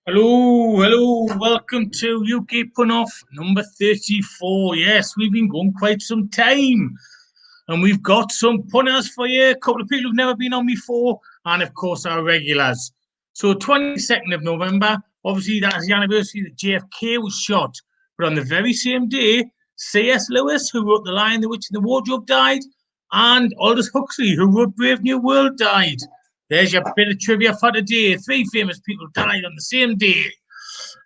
Hello, welcome to UK Punoff number 34. Yes, we've been going quite some time and we've got some punners for you, a couple of people who've never been on before, and of course our regulars. So 22nd of November, obviously that is the anniversary that JFK was shot, but on the very same day, C.S. Lewis, who wrote The Lion, the Witch and the Wardrobe, died, and Aldous Huxley, who wrote Brave New World, died. There's your bit of trivia for today. Three famous people died on the same day.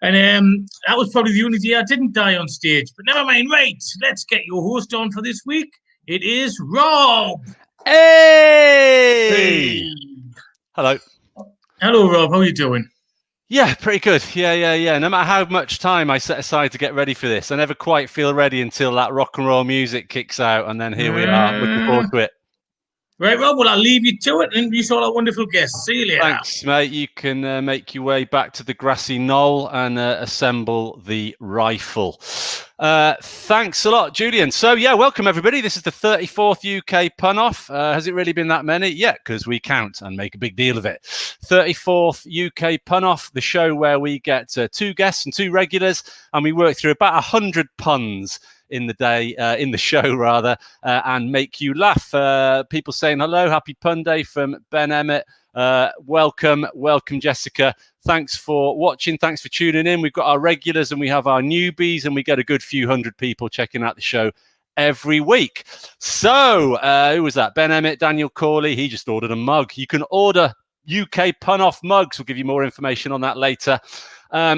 And that was probably the only day I didn't die on stage. But never mind. Right, let's get your host on for this week. It is Rob. Hey! Hello. Hello, Rob. How are you doing? Yeah, pretty good. Yeah. No matter how much time I set aside to get ready for this, I never quite feel ready until that rock and roll music kicks out, and then here we are, looking forward to it. Right, Rob, well, I'll leave you to it and introduce all our wonderful guests. See you later. Thanks, mate. You can make your way back to the grassy knoll and assemble the rifle. Thanks a lot, Julian. So, yeah, welcome, everybody. This is the 34th UK Pun-Off. Has it really been that many? Yeah, because we count and make a big deal of it. 34th UK Pun-Off, the show where we get two guests and two regulars, and we work through about 100 puns in the show rather, and make you laugh. People saying hello, happy pun day from Ben Emmett. Welcome Jessica. Thanks for watching, thanks for tuning in. We've got our regulars and we have our newbies, and we get a good few hundred people checking out the show every week. So who was that? Ben Emmett, Daniel Corley, he just ordered a mug. You can order UK Pun-Off mugs. We'll give you more information on that later.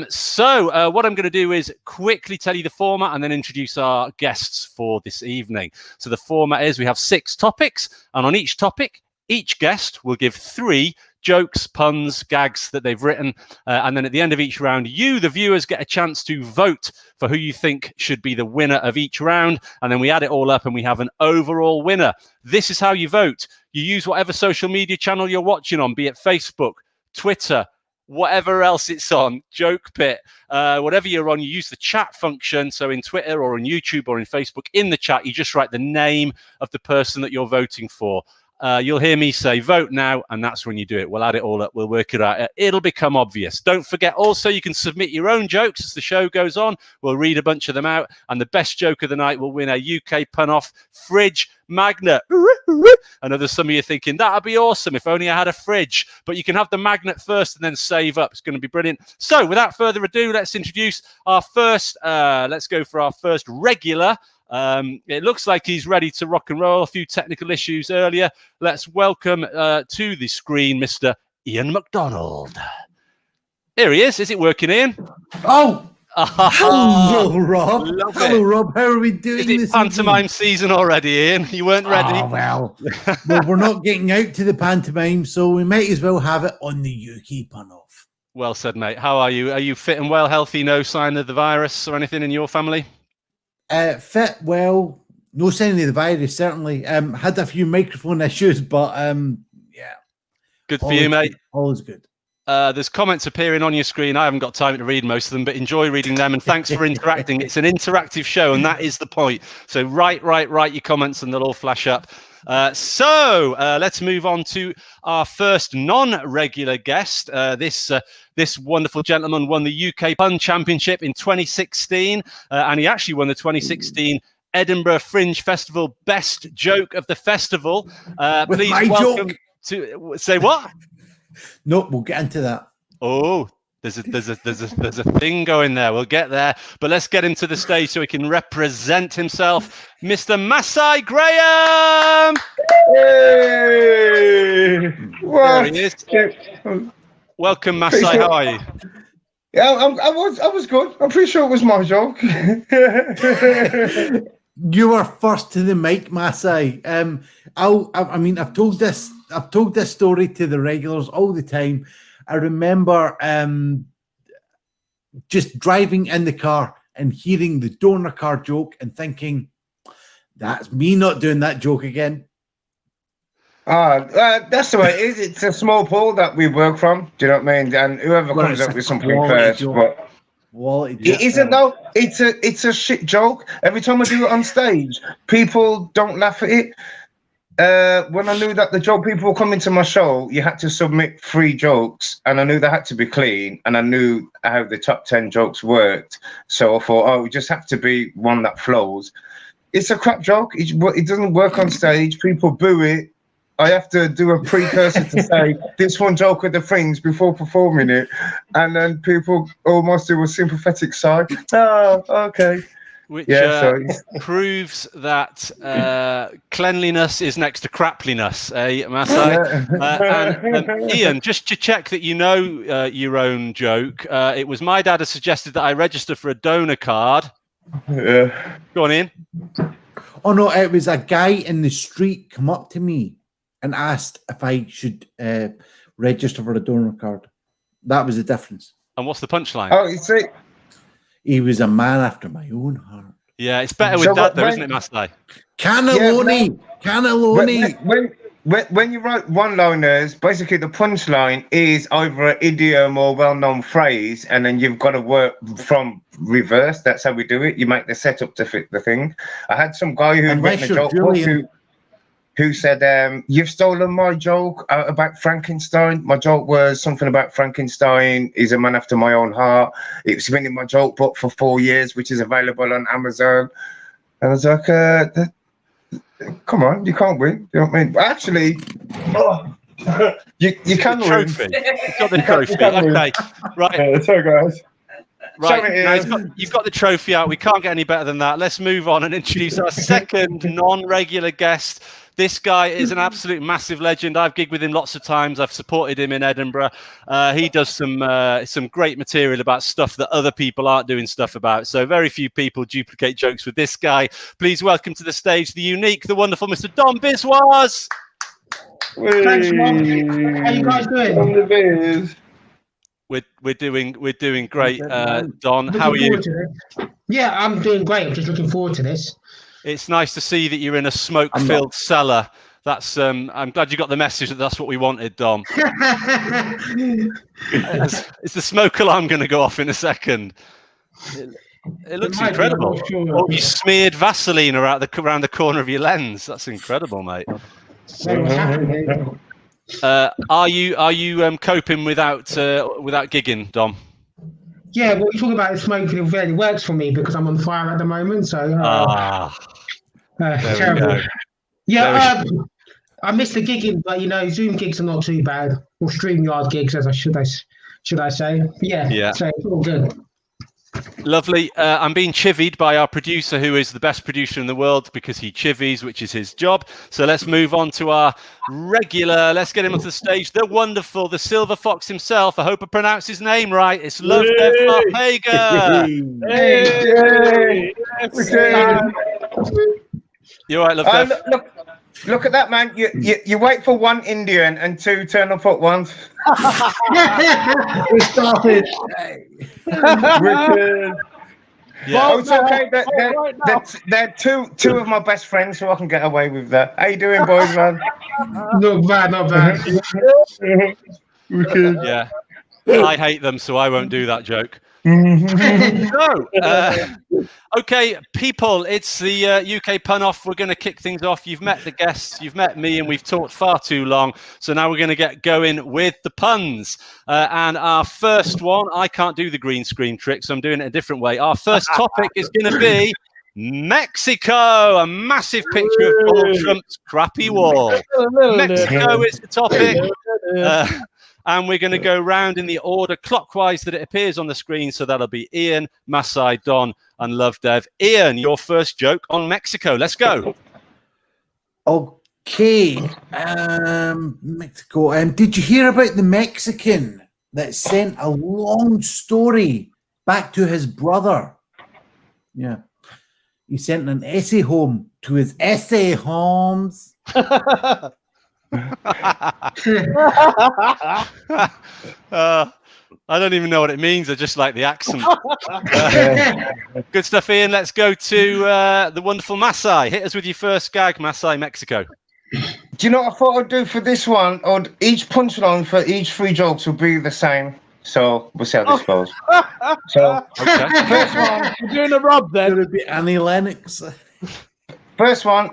So what I'm going to do is quickly tell you the format and then introduce our guests for this evening. So the format is we have 6 topics, and on each topic, each guest will give 3 jokes, puns, gags that they've written. And then at the end of each round, you, the viewers, get a chance to vote for who you think should be the winner of each round. And then we add it all up and we have an overall winner. This is how you vote. You use whatever social media channel you're watching on, be it Facebook, Twitter, whatever else it's on, Joke Pit, whatever you're on, you use the chat function. So in Twitter or on YouTube or in Facebook, in the chat, you just write the name of the person that you're voting for. You'll hear me say vote now, and that's when you do it. We'll add it all up. We'll work it out. It'll become obvious. Don't forget also you can submit your own jokes as the show goes on. We'll read a bunch of them out, and the best joke of the night will win a UK Pun-Off fridge magnet. I know there's some of you thinking, that'd be awesome if only I had a fridge. But you can have the magnet first and then save up. It's going to be brilliant. So without further ado, let's introduce our first, let's go for our first regular. It looks like he's ready to rock and roll. A few technical issues earlier. Let's welcome to the screen Mr. Ian McDonald. Here he is. Is it working, Ian? Oh! Hello, Rob. Hello, Rob. How are we doing? Is it pantomime season already, Ian? You weren't ready? Oh, well, we're not getting out to the pantomime, so we might as well have it on the UK Pun-Off. Well said, mate. How are you? Are you fit and well, healthy? No sign of the virus or anything in your family? Fit, well, no sign of the virus, certainly. Had a few microphone issues, but yeah. Good for you, mate. All is good. There's comments appearing on your screen. I haven't got time to read most of them, but enjoy reading them. And thanks for interacting. It's an interactive show, and that is the point. So write your comments, and they'll all flash up. So let's move on to our first non-regular guest. This wonderful gentleman won the UK Pun Championship in 2016, and he actually won the 2016 Edinburgh Fringe Festival Best Joke of the Festival. Please welcome to say what? Nope, we'll get into that. Oh, there's a thing going there. We'll get there, but let's get him to the stage so he can represent himself, Mr. Masai Graham. Hey, there he is. Welcome, Masai. How are you? Yeah, I was good. I'm pretty sure it was my joke. You are first to the mic, Masai. I've told this story to the regulars all the time. I remember just driving in the car and hearing the donor car joke and thinking, that's me not doing that joke again. That's the way it is. It's a small pool that we work from. Do you know what I mean? And whoever comes up with something first. But it isn't though. It's a shit joke. Every time I do it on stage, people don't laugh at it. when I knew that the joke people were coming to my show, you had to submit 3 jokes, and I knew they had to be clean, and I knew how the top 10 jokes worked. So I thought, oh, we just have to be one that flows. It's a crap joke. It doesn't work on stage. People boo it. I have to do a precursor to say this one joke with the things before performing it, and then people almost do a sympathetic sigh. Oh, okay. Which proves that cleanliness is next to crapliness, Masai? And Ian, just to check that you know your own joke, it was my dad who suggested that I register for a donor card. Yeah. Go on, Ian. Oh, no, it was a guy in the street come up to me and asked if I should register for a donor card. That was the difference. And what's the punchline? Oh, you see, he was a man after my own heart. Yeah, it's better with Dad, though, isn't it, Masai? Cannelloni! Cannelloni! When you write one-liners, basically the punchline is either an idiom or well-known phrase, and then you've got to work from reverse. That's how we do it. You make the setup to fit the thing. I had some guy who had written a joke who said, you've stolen my joke about Frankenstein. My joke was something about Frankenstein is a man after my own heart. It's been in my joke book for 4 years, which is available on Amazon. And I was like, come on, you can't win. You know what I mean? But actually, you can win. You've got the trophy. Okay, right. Sorry, guys. Right, now you've got the trophy out. We can't get any better than that. Let's move on and introduce our second non-regular guest. This guy is an absolute massive legend. I've gigged with him lots of times. I've supported him in Edinburgh. He does some great material about stuff that other people aren't doing stuff about. So very few people duplicate jokes with this guy. Please welcome to the stage the unique, the wonderful Mr. Dom Biswas. Thanks, Mark. How you guys doing? We're doing great, Don. How are you? Yeah, I'm doing great. I'm just looking forward to this. It's nice to see that you're in a smoke-filled cellar. That's I'm glad you got the message that that's what we wanted, Dom. Is the smoke alarm going to go off in a second? It looks incredible. Oh, you smeared Vaseline around the corner of your lens. That's incredible, mate. Are you coping without gigging, Dom? Yeah, what you're talking about is smoking. It really works for me because I'm on fire at the moment. So terrible. Yeah, I miss the gigging, but Zoom gigs are not too bad, or StreamYard gigs, as I should I say? Yeah. So it's all good. Lovely. I'm being chivied by our producer, who is the best producer in the world because he chivies, which is his job. So let's move on to our regular. Let's get him onto the stage. The wonderful, the Silver Fox himself. I hope I pronounced his name right. It's Lovedev Farpega. Hey. You all right, Lovedev? Look at that, man. You wait for one Indian and 2 turn up at once. We started. Wicked. Yeah. It's okay. They're two of my best friends, so I can get away with that. How you doing, boys, man? Not bad. Wicked. Yeah. I hate them, so I won't do that joke. Okay, people, it's the UK pun off. We're going to kick things off. You've met the guests, you've met me, and we've talked far too long. So now we're going to get going with the puns. And our first one, I can't do the green screen trick, so I'm doing it a different way. Our first topic is going to be Mexico, a massive picture of Donald Trump's crappy wall. Mexico is the topic. And we're going to go round in the order clockwise that it appears on the screen. So that'll be Ian, Masai, Don, and Lovedev. Ian, your first joke on Mexico. Let's go. Okay. Mexico. Did you hear about the Mexican that sent a long story back to his brother? Yeah. He sent an essay home to his essay homes. I don't even know what it means. I just like the accent. Good stuff, Ian. Let's go to the wonderful Masai. Hit us with your first gag, Masai, Mexico. Do you know what I thought I'd do for this one? Or each punchline for each 3 jokes will be the same. So we'll see how this goes. So first one. You're doing a rub then. It would be Annie Lennox. First one.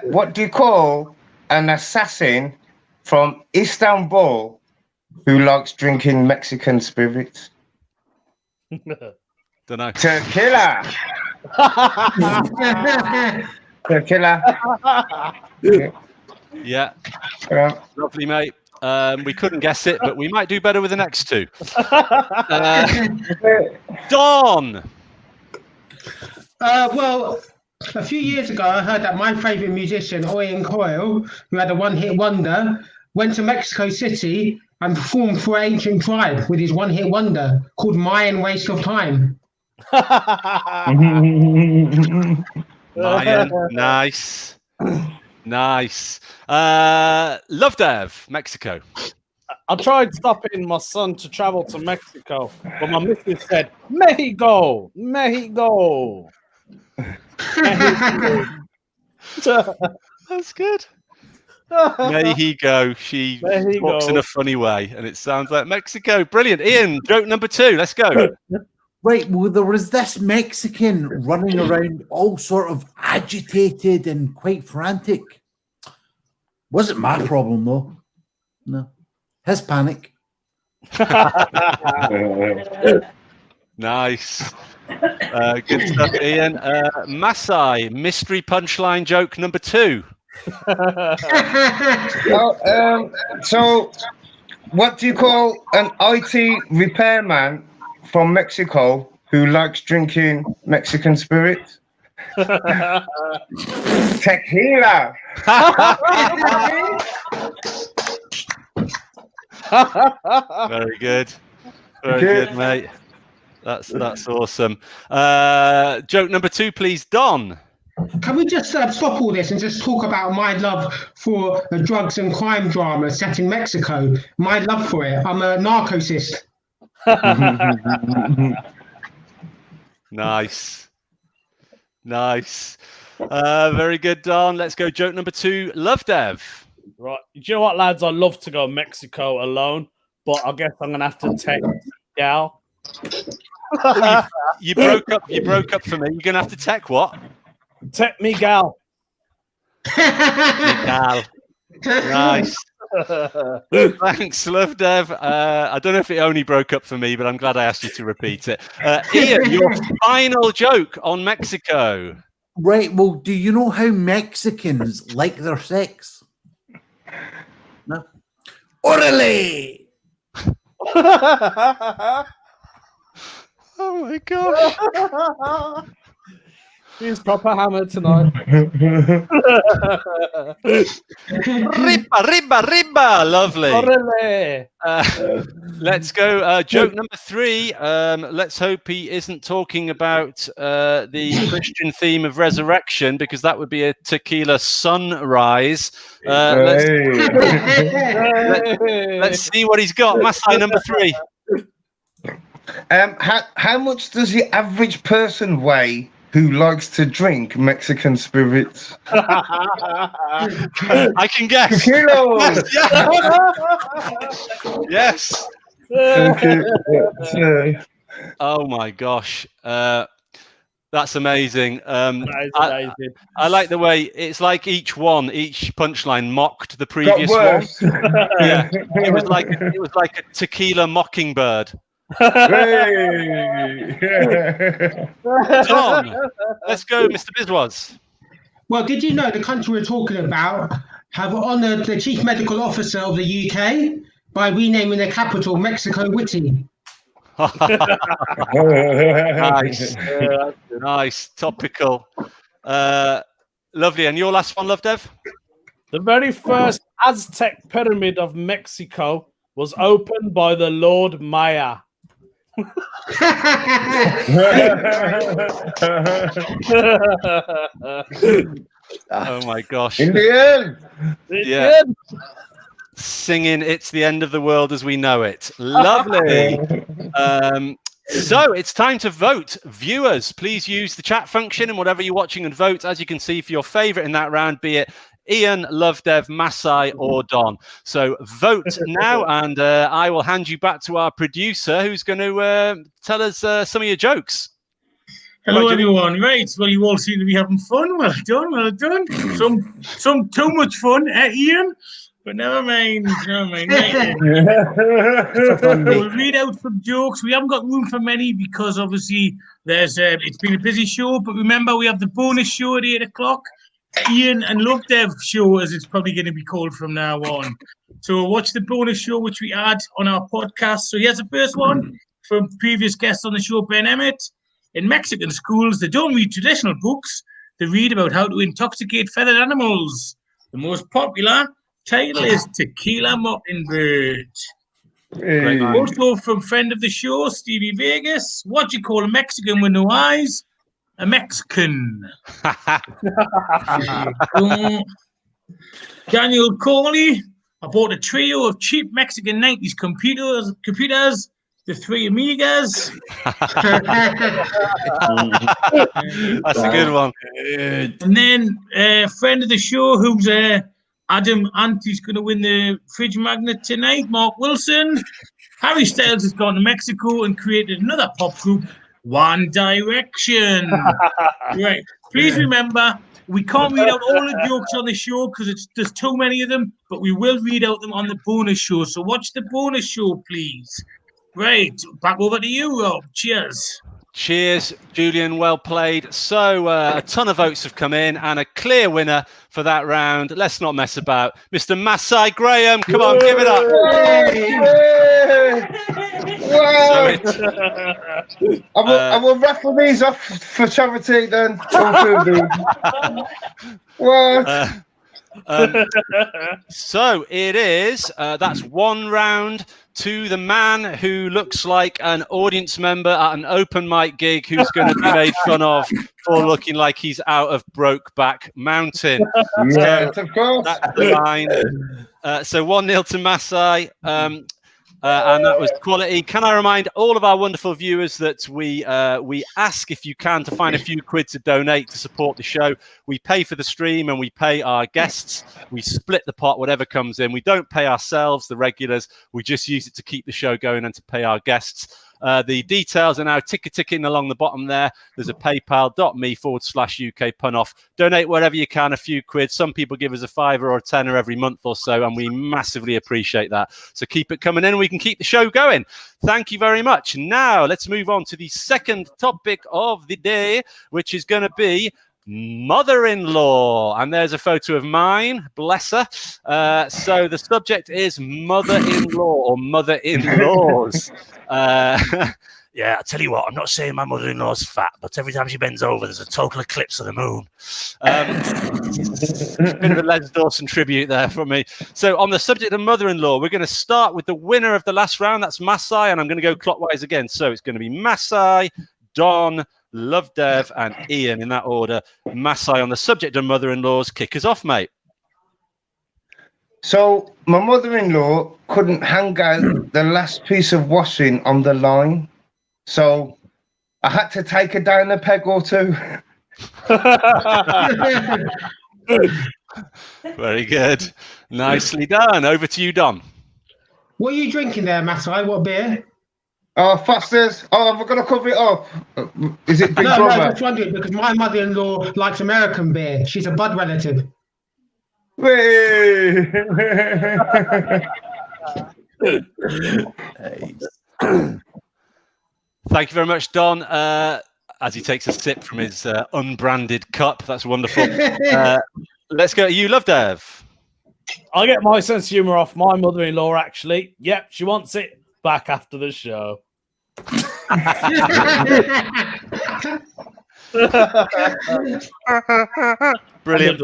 What do you call an assassin from Istanbul who likes drinking Mexican spirits? Don't know. Tequila. Tequila. Yeah. Yeah. Lovely, mate. We couldn't guess it, but we might do better with the next two. Don. Well, a few years ago, I heard that my favourite musician, Owen Coyle, who had a one-hit wonder, went to Mexico City and performed for Ancient Tribe with his one-hit wonder called Mayan Waste of Time. Mayan, nice. Nice. Love Dev, Mexico. I tried stopping my son to travel to Mexico, but my missus said, Mexico, Mexico. That's good. Mexico. She talks in a funny way, and it sounds like Mexico. Brilliant. Ian, joke number 2. Let's go. Right, well, there was this Mexican running around all sort of agitated and quite frantic. Wasn't my problem, though. No. His panic. Nice. Good stuff, Ian. Masai, mystery punchline joke number 2. So, what do you call an IT repairman from Mexico who likes drinking Mexican spirits? Tequila. Very good. Very good, mate. That's awesome. Joke number 2, please, Don. Can we just stop all this and just talk about my love for the drugs and crime drama set in Mexico? My love for it. I'm a narcosist. Nice. Very good, Don. Let's go. Joke number 2, Love Dev. Right. Do you know what, lads? I'd love to go Mexico alone, but I guess I'm gonna have to take Gal. You broke up for me. You're gonna have to tech what? Tech me, Gal. Gal. Nice. Thanks, Love Dev. I don't know if it only broke up for me, but I'm glad I asked you to repeat it. Ian, your final joke on Mexico. Right, well, do you know how Mexicans like their sex? No. Orale! Oh my gosh. He's proper hammered tonight. Riba. Lovely. Orale. Let's go. Joke number 3. Let's hope he isn't talking about the Christian theme of resurrection, because that would be a tequila sunrise. Let's see what he's got. Masai number 3. How much does the average person weigh who likes to drink Mexican spirits? I can guess. Kilos. Yes. Oh my gosh. That's amazing. I like the way it's like each punchline mocked the previous one. Yeah. It was like a tequila mockingbird. Tom, let's go, Mr. Bizwas. Well, did you know the country we're talking about have honoured the chief medical officer of the UK by renaming their capital Mexico City? Nice. Nice. Topical. Lovely. And your last one, Love Dev? The very first Aztec pyramid of Mexico was opened by the Lord Maya. Oh my gosh. In the end. Yeah. Singing It's the End of the World as We Know It. Lovely. So it's time to vote. Viewers, please use the chat function and whatever you're watching and vote, as you can see, for your favourite in that round, be it Ian, Love Dev, Masai or Don. So vote now, and I will hand you back to our producer, who's going to tell us some of your jokes. Hello, Right, everyone. Right, well, you all seem to be having fun. Well done, well done. Some too much fun, Ian? But never mind, Right, we'll read out some jokes. We haven't got room for many because obviously it's been a busy show. But remember, we have the bonus show at 8 o'clock. Ian and Love Dev show, as it's probably going to be called from now on. So watch the bonus show, which we add on our podcast. So here's the first one from previous guests on the show, Ben Emmett. In Mexican schools, they don't read traditional books. They read about how to intoxicate feathered animals. The most popular title is Tequila Mockingbird. Great line. Also from friend of the show, Stevie Vegas. What do you call a Mexican with no eyes? A Mexican. Daniel Corley. I bought a trio of cheap Mexican 90s computers. The Three Amigas. That's a good one. And then a friend of the show who's Adam Anti's going to win the fridge magnet tonight, Mark Wilson. Harry Styles has gone to Mexico and created another pop group, One Direction. Right. Please remember, we can't read out all the jokes on the show because there's too many of them, but we will read out them on the bonus show. So watch the bonus show, please. Right, back over to you, Rob. Cheers. Cheers, Julian. Well played. So a ton of votes have come in and a clear winner for that round. Let's not mess about. Mr. Masai Graham, come on, give it up. I will raffle these off for charity then. What? So it is. That's one round to the man who looks like an audience member at an open mic gig who's going to be made fun of for looking like he's out of Brokeback Mountain. Yes, of course. That's the line. So 1-0 to Masai. And that was quality. Can I remind all of our wonderful viewers that we ask if you can to find a few quid to donate to support the show. We pay for the stream and we pay our guests. We split the pot, whatever comes in. We don't pay ourselves, the regulars. We just use it to keep the show going and to pay our guests. The details are now ticking along the bottom there. There's a paypal.me/UK Punoff. Donate wherever you can, a few quid. Some people give us a $5 or a $10 every month or so, and we massively appreciate that. So keep it coming in and we can keep the show going. Thank you very much. Now let's move on to the second topic of the day, which is going to be mother-in-law. And there's a photo of mine, bless her. So the subject is mother-in-law or mother-in-laws. Yeah, I'll tell you what, I'm not saying my mother-in-law's fat, but every time she bends over, there's a total eclipse of the moon. A bit of a Les Dawson tribute there from me. So on the subject of mother-in-law, we're going to start with the winner of the last round. That's Masai, and I'm going to go clockwise again. So it's going to be Masai, Don, Love Dev, and Ian in that order. Masai, on the subject of mother-in-laws, kick us off, mate. So my mother-in-law couldn't hang out the last piece of washing on the line, so I had to take her down a peg or two. Very good. Nicely done. Over to you, Don. What are you drinking there, Masai? What beer? Oh, Foster's. Oh, we're going to cover it up. Is it Big No, Brother? I was wondering because my mother-in-law likes American beer. She's a Bud relative. Hey. Thank you very much, Don. As he takes a sip from his unbranded cup. That's wonderful. Let's go to you, Love Dev. I'll get my sense of humour off my mother-in-law, actually. Yep, she wants it back after the show. Brilliant.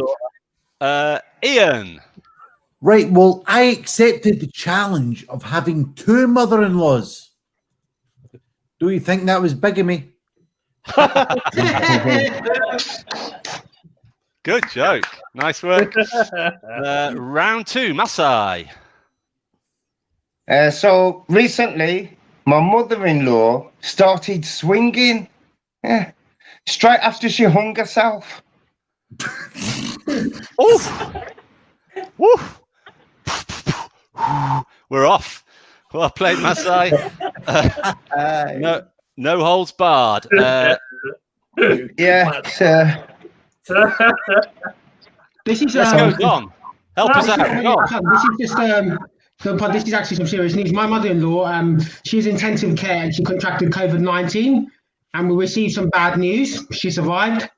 Ian. Right, well, I accepted the challenge of having two mother-in-laws. Do you think that was bigamy? Good joke. Nice work. Round two, Masai. So recently, my mother-in-law started swinging straight after she hung herself. Oof. Woof. We're off. Well played, Masai. No holds barred. Yeah. This is Let's go, Don. Help us out. Go on. This is just this is actually some serious news. My mother-in-law, she's in intensive care and she contracted COVID-19, and we received some bad news. She survived.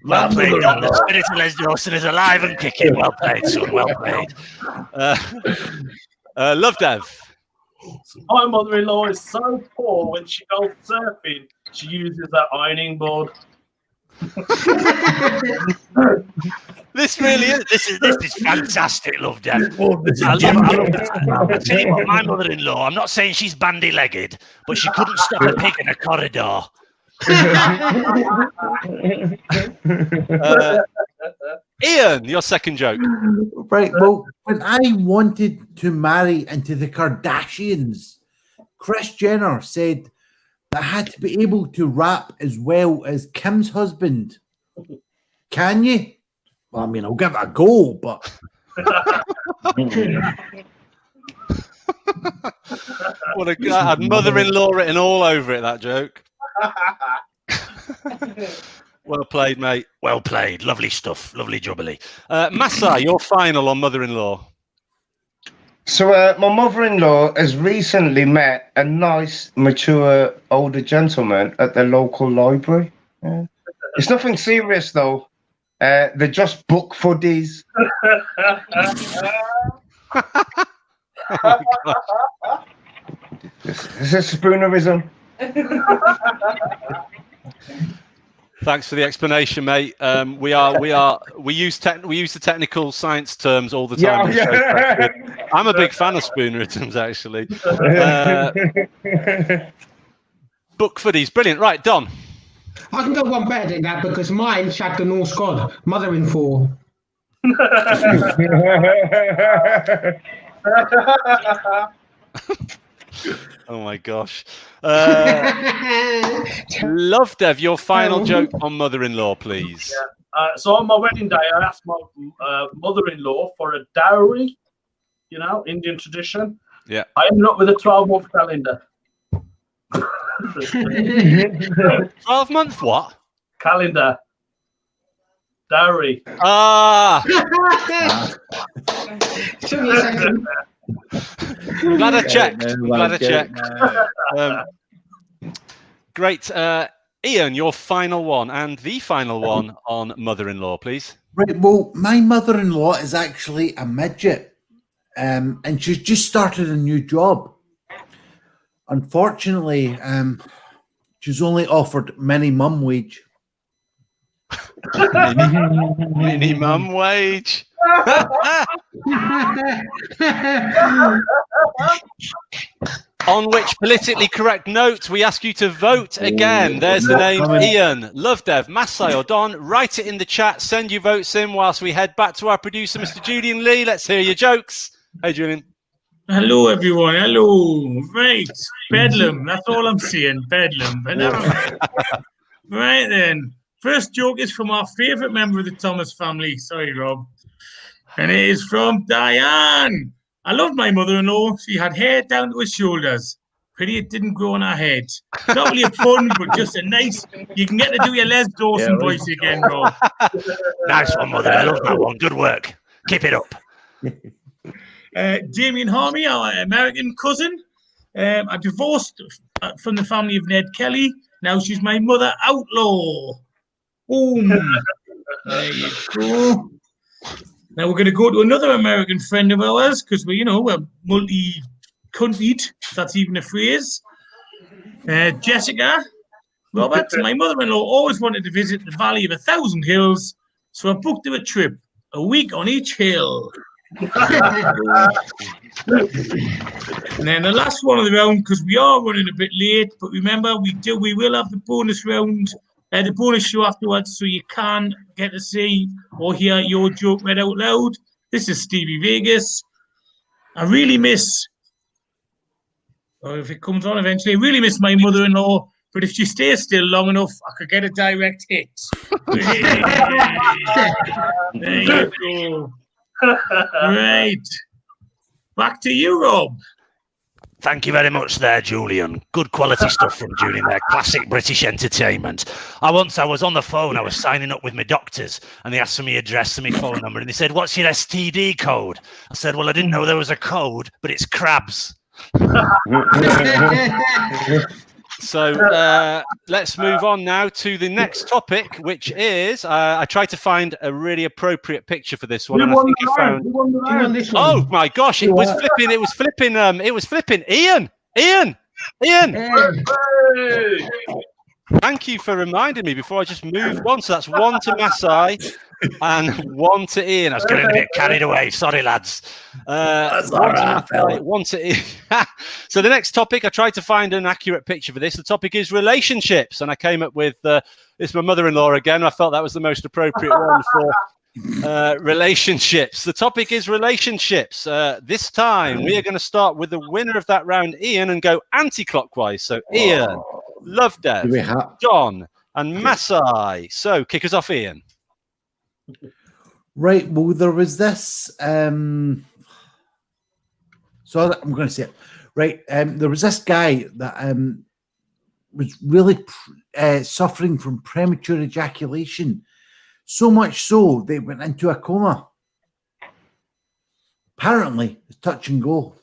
Well played, Don. The spirit of Les Dawson is alive and kicking. Well played, son. Well played. Love Dev. My mother-in-law is so poor when she goes surfing, she uses that ironing board. This really is. This is fantastic, Love Dev. I love it. See what my mother-in-law. I'm not saying she's bandy-legged, but she couldn't stop a pig in a corridor. Ian, your second joke. Right. Well, when I wanted to marry into the Kardashians, Kris Jenner said that I had to be able to rap as well as Kim's husband. Can you? Well, I mean, I'll give it a go, but. What a guy. Had mother-in-law written all over it, that joke. Well played, mate. Well played. Lovely stuff. Lovely jubbly. Massa, your final on mother-in-law. So my mother-in-law has recently met a nice, mature, older gentleman at the local library. Yeah. It's nothing serious, though. They're just book fuddies. This is spoonerism. Thanks for the explanation, mate. We use the technical science terms all the time. Yeah. I'm a big fan of spoonerisms, actually. Book footies, brilliant. Right, Don. I can go one better than that because mine shagged the Norse god, mother-in-law. Oh my gosh. Love Dev, your final joke on mother-in-law, please. Yeah. So on my wedding day, I asked my mother-in-law for a dowry, Indian tradition. Yeah. I ended up with a 12-month calendar. 12-month what? Calendar. Dowry. Ah! Took me a second. Glad I checked. Great. Ian, your final one and the final one on mother-in-law, please. Right. Well, my mother-in-law is actually a midget, and she's just started a new job. Unfortunately, she's only offered minimum wage. Minimum wage. On which politically correct note, we ask you to vote again. There's the name Ian, Love Dev, Massai or Don. Write it in the chat. Send your votes in whilst we head back to our producer, Mr. Julian Lee. Let's hear your jokes. Hey, Julian. Hello, everyone. Hello. Right. Bedlam. That's all I'm saying. Bedlam. But never mind. Right then. First joke is from our favourite member of the Thomas family. Sorry, Rob. And it is from Diane. I loved my mother-in-law. She had hair down to her shoulders. Pity it didn't grow on her head. Not really a pun, but just a nice... You can get to do your Les Dawson voice again, Rob. Nice one, mother. I love that one. Good work. Keep it up. Damien Harmey, our American cousin. I divorced from the family of Ned Kelly. Now she's my mother outlaw. Boom. There you go. Now we're going to go to another American friend of ours because we're multi-countryed, if that's even a phrase. Jessica, Robert, my mother-in-law always wanted to visit the Valley of 1,000 Hills, so I booked her a trip, a week on each hill. And then the last one of the round, because we are running a bit late, but remember we will have the bonus round, the bonus show afterwards, so you can get to see or hear your joke read out loud. This is Stevie Vegas. I really miss, or if it comes on eventually, I really miss my mother-in-law, but if she stays still long enough, I could get a direct hit. There you go. Right. Back to you, Rob. Thank you very much there, Julian. Good quality stuff from Julian there. Classic British entertainment. I was on the phone, I was signing up with my doctors, and they asked for my address and my phone number, and they said, "What's your STD code?" I said, "Well, I didn't know there was a code, but it's crabs." So let's move on now to the next topic, which is I tried to find a really appropriate picture for this one, and I think I found. Oh my gosh! It was flipping. Ian. Thank you for reminding me before I just moved on. So that's one to Masai and one to Ian. I was getting a bit carried away. Sorry, lads. One to Ian. So the next topic, I tried to find an accurate picture for this. The topic is relationships, and I came up with it's my mother-in-law again. I felt that was the most appropriate one for relationships. The topic is relationships. This time we are going to start with the winner of that round, Ian, and go anti-clockwise. So Ian, Lovedev, Don, and Masai. So kick us off, Ian. Right. Well, there was this. So I'm going to say it. Right. There was this guy that was really suffering from premature ejaculation. So much so they went into a coma. Apparently, it's touch and go.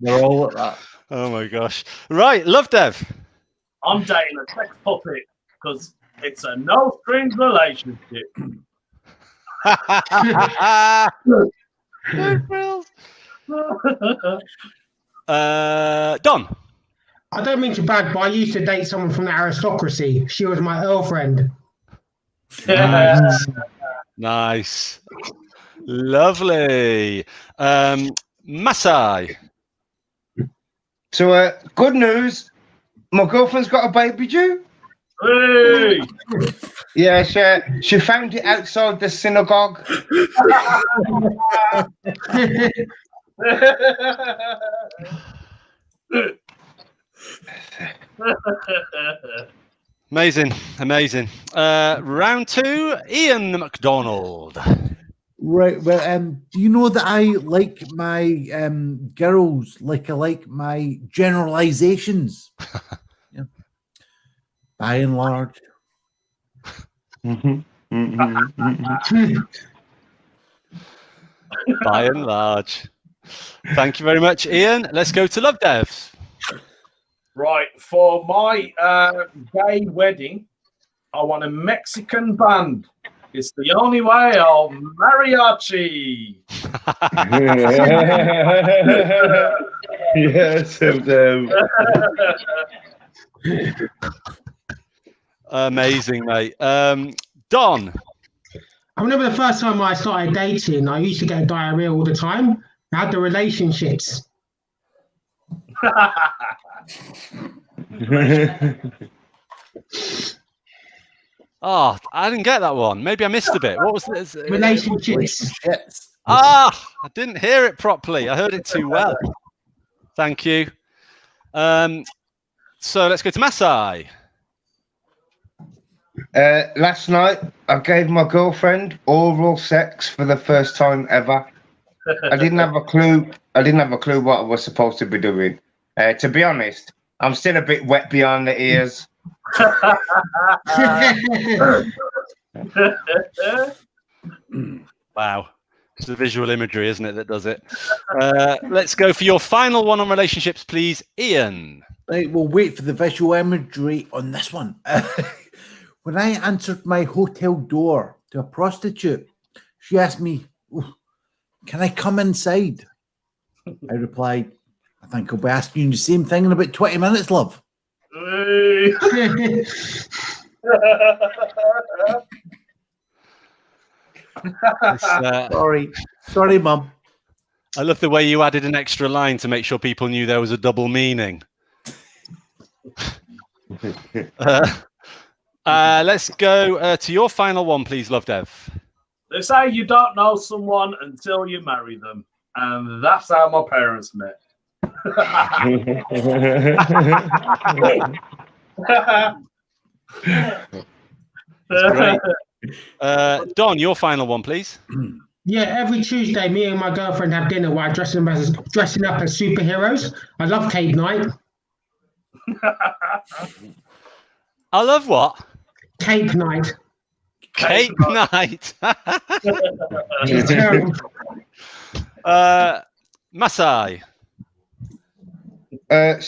They're all at that. Oh my gosh! Right, Lovedev. I'm dating a sex puppet because it's a no strings relationship. Don. I don't mean to brag, but I used to date someone from the aristocracy. She was my girlfriend. Nice. Lovely. Masai. So, good news. My girlfriend's got a baby due. Hey! Yeah, she found it outside the synagogue. Amazing. Round two, Ian McDonald. Right. Well, do you know that I like my girls like I like my generalizations? Yeah. By and large. By and large. Thank you very much, Ian. Let's go to Lovedev. Right, for my gay wedding, I want a Mexican band. It's the only way I'll mariachi. Yes, Amazing, mate. Don. I remember the first time I started dating, I used to get diarrhea all the time. I had the relationships. Oh, I didn't get that one. Maybe I missed a bit. What was this? Relationships. I didn't hear it properly. I heard it too well. Thank you. So let's go to Masai. Last night, I gave my girlfriend oral sex for the first time ever. I didn't have a clue. What I was supposed to be doing. To be honest, I'm still a bit wet behind the ears. Wow. It's the visual imagery, isn't it, that does it? Let's go for your final one on relationships, please, Ian. Right, we'll wait for the visual imagery on this one. When I answered my hotel door to a prostitute, she asked me, "Can I come inside?" I replied, "I think I'll be asking you the same thing in about 20 minutes, love." Sorry, Mum. I love the way you added an extra line to make sure people knew there was a double meaning. Let's go to your final one, please, Lovedev. They say you don't know someone until you marry them, and that's how my parents met. Great. Don, your final one, please. Yeah, every Tuesday, me and my girlfriend have dinner while dressing up as superheroes. I love Cape Night. I love what? Cape Night. Cape Night. It's terrible. Masai. My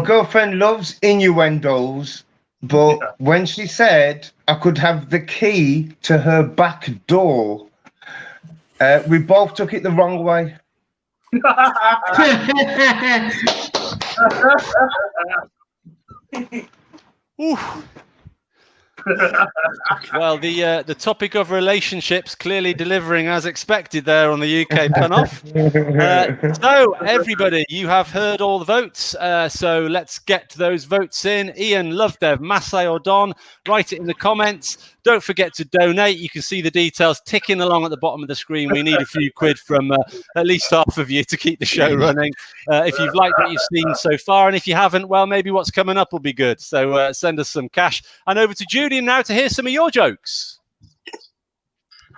girlfriend loves innuendos, but when she said I could have the key to her back door, we both took it the wrong way. Well, the topic of relationships clearly delivering as expected there on the UK Pun-Off. So, everybody, you have heard all the votes. So let's get those votes in. Ian, Lovedev, Masai or Don, write it in the comments. Don't forget to donate. You can see the details ticking along at the bottom of the screen. We need a few quid from at least half of you to keep the show running. If you've liked what you've seen so far, and if you haven't, well, maybe what's coming up will be good. So send us some cash. And over to Julian now to hear some of your jokes.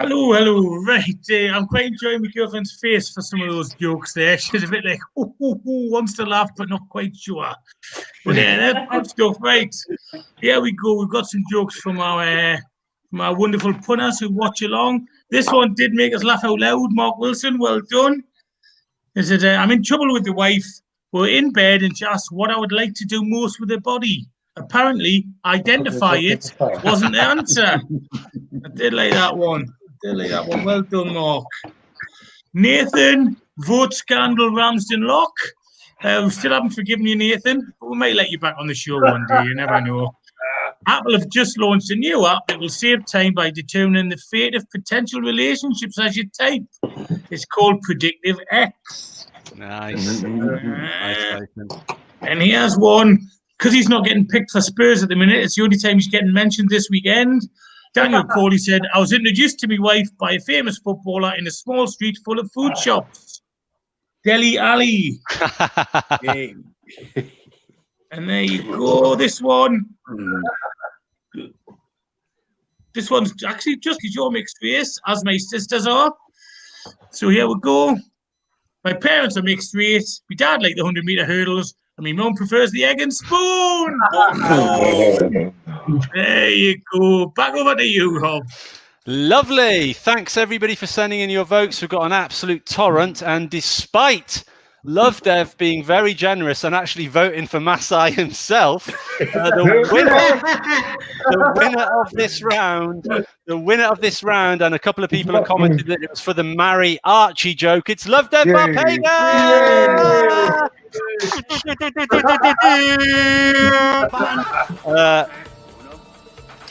Hello, hello. Right, I'm quite enjoying my girlfriend's face for some of those jokes there. She's a bit like, wants to laugh, but not quite sure. But yeah, that's good stuff. Right, here we go. We've got some jokes from our wonderful punners who watch along. This one did make us laugh out loud. Mark Wilson, well done. He said, I'm in trouble with the wife. We're in bed and she asked what I would like to do most with her body. Apparently, identify it wasn't the answer. I did like that one. Well done, Mark. Nathan, vote scandal Ramsden Lock. We still haven't forgiven you, Nathan, but we might let you back on the show one day. You never know. Apple have just launched a new app that will save time by determining the fate of potential relationships as you type. It's called Predictive X. Nice. Nice. And here's one, because he's not getting picked for Spurs at the minute. It's the only time he's getting mentioned this weekend. Daniel Cawley said, I was introduced to my wife by a famous footballer in a small street full of food shops. Deli Ali. And there you go. This one's actually just because you're mixed race, as my sisters are. So here we go. My parents are mixed race. My dad liked the 100-meter hurdles, and my mum prefers the egg and spoon. There you go. Back over to you, Rob. Lovely. Thanks, everybody, for sending in your votes. We've got an absolute torrent, and despite Lovedev being very generous and actually voting for Masai himself, the winner of this round, and a couple of people have commented that it was for the Marry Archie joke. It's Lovedev Barpega!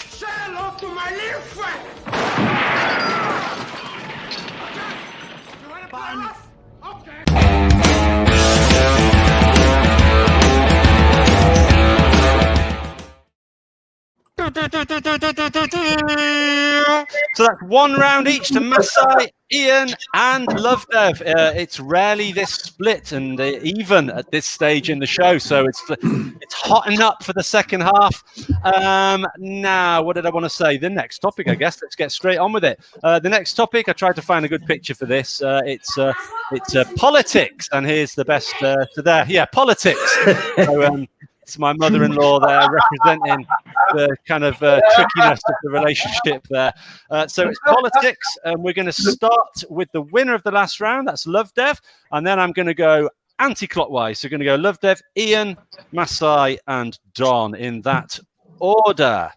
Say hello to my little friend. You want to play rough? Okay. So that's one round each to Masai, Ian, and Lovedev. It's rarely this split and even at this stage in the show, so it's hotting up for the second half. Now, what did I want to say? The next topic, I guess. Let's get straight on with it. The next topic, I tried to find a good picture for this. It's politics, and here's the best to there. Yeah, politics. So, it's my mother-in-law there representing the kind of trickiness of the relationship there. So it's politics, and we're going to start with the winner of the last round. That's Lovedev, and then I'm going to go anti-clockwise. So we're going to go Lovedev, Ian, Masai, and Don in that order.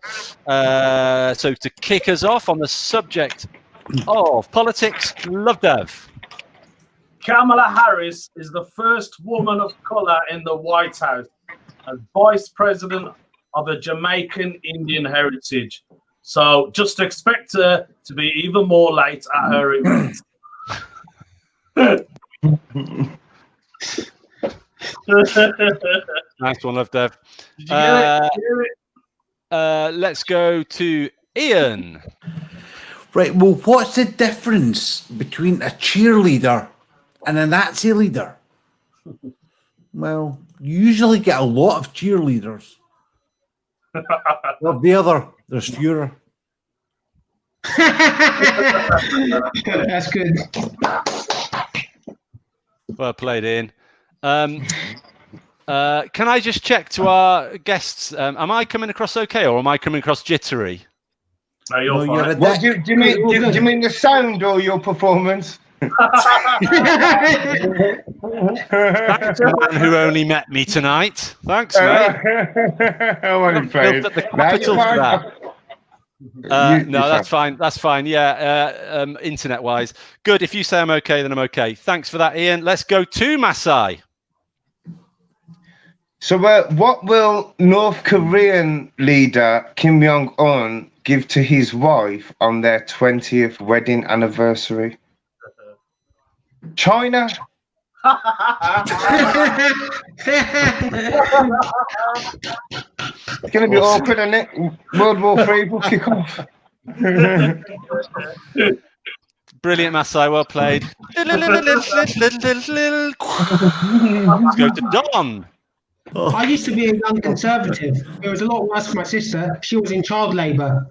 So to kick us off on the subject of politics, Lovedev. Kamala Harris is the first woman of color in the White House as vice president of a Jamaican Indian heritage. So just expect her to be even more late at her event. Nice one, Lovedev. Let's go to Ian. Right, well, what's the difference between a cheerleader and a Nazi leader? Well, you usually get a lot of cheerleaders. Well, the There's Führer. That's good. Well played, Ian. Can I just check to our guests? Am I coming across okay, or am I coming across jittery? No, you're No, you're fine. a What dick. do you mean? Do you mean the sound or your performance? Thanks, man who only met me tonight. Thanks, mate. I only played. Built at the No, capital you're for fine. that. You No, that's fine. fine. That's fine. Yeah, internet-wise, good. If you say I'm okay, then I'm okay. Thanks for that, Ian. Let's go to Masai. So, what will North Korean leader Kim Jong-un give to his wife on their 20th wedding anniversary? China? It's going to be awkward, isn't it? World War III will kick off. Brilliant, Masai. Well played. Let's go to Don. I used to be a young conservative. It was a lot worse for my sister. She was in child labour.